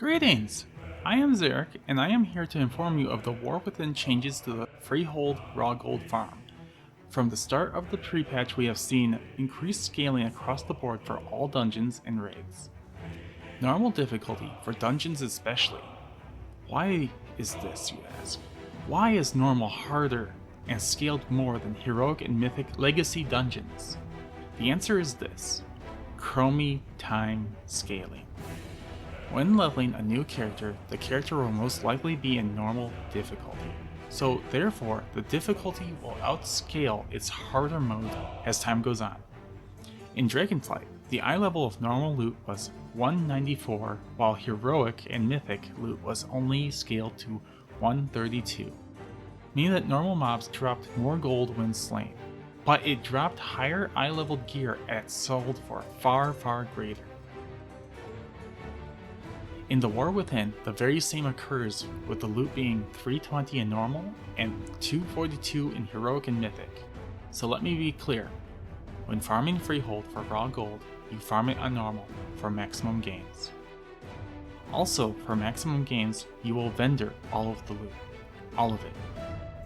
Greetings! I am Zerrich, and I am here to inform you of the War Within changes to the Freehold raw gold farm. From the start of the Prepatch, we have seen increased scaling across the board for all dungeons and raids. Normal difficulty, for dungeons especially. Why is this, you ask? Why is normal harder and scaled more than heroic and mythic legacy dungeons? The answer is this: Chromie time scaling. When leveling a new character, the character will most likely be in normal difficulty. So therefore, the difficulty will outscale its harder mode as time goes on. In Dragonflight, the eye level of normal loot was 194, while heroic and mythic loot was only scaled to 132, meaning that normal mobs dropped more gold when slain, but it dropped higher eye level gear at sold for far greater. In the War Within, the very same occurs, with the loot being 320 in normal and 242 in heroic and mythic. So let me be clear, when farming Freehold for raw gold, you farm it on normal for maximum gains. Also, for maximum gains, you will vendor all of the loot. All of it.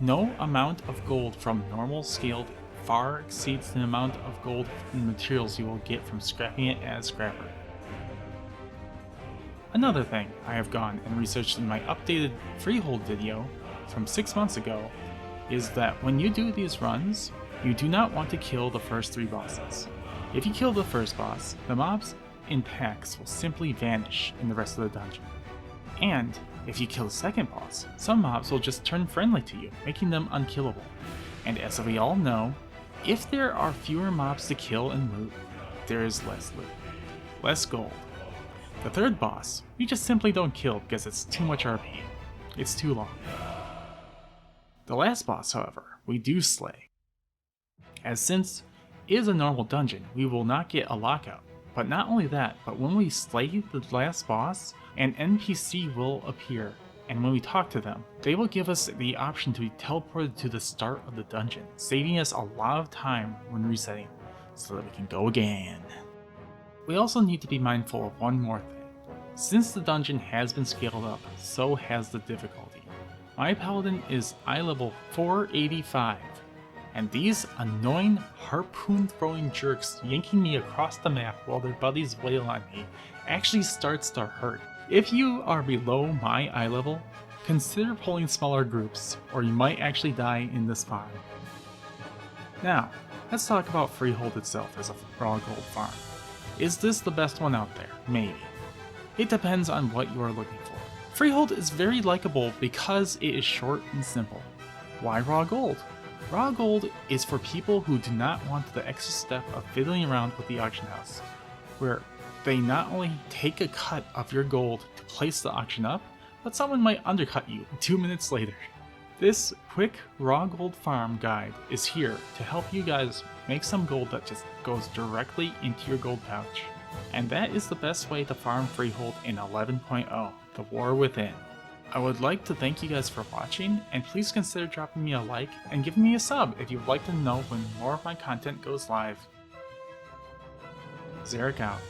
No amount of gold from normal scaled far exceeds the amount of gold and materials you will get from scrapping it as scrapper. Another thing I have gone and researched in my updated Freehold video from 6 months ago is that when you do these runs, you do not want to kill the first 3 bosses. If you kill the first boss, the mobs in packs will simply vanish in the rest of the dungeon. And if you kill the second boss, some mobs will just turn friendly to you, making them unkillable. And as we all know, if there are fewer mobs to kill and loot, there is less loot, less gold. The third boss, we just simply don't kill because it's too much RP. It's too long. The last boss, however, we do slay. As since it is a normal dungeon, we will not get a lockout. But not only that, but when we slay the last boss, an NPC will appear, and when we talk to them, they will give us the option to be teleported to the start of the dungeon, saving us a lot of time when resetting, so that we can go again. We also need to be mindful of one more thing. Since the dungeon has been scaled up, so has the difficulty. My paladin is eye level 485, and these annoying harpoon throwing jerks yanking me across the map while their buddies wail on me actually starts to hurt. If you are below my eye level, consider pulling smaller groups, or you might actually die in this farm. Now, let's talk about Freehold itself as a raw gold farm. Is this the best one out there? Maybe. It depends on what you are looking for. Freehold is very likable because it is short and simple. Why raw gold? Raw gold is for people who do not want the extra step of fiddling around with the auction house, where they not only take a cut of your gold to place the auction up, but someone might undercut you 2 minutes later. This quick raw gold farm guide is here to help you guys make some gold that just goes directly into your gold pouch. And that is the best way to farm Freehold in 11.0, the War Within. I would like to thank you guys for watching, and please consider dropping me a like and giving me a sub if you would like to know when more of my content goes live. Zerrich out.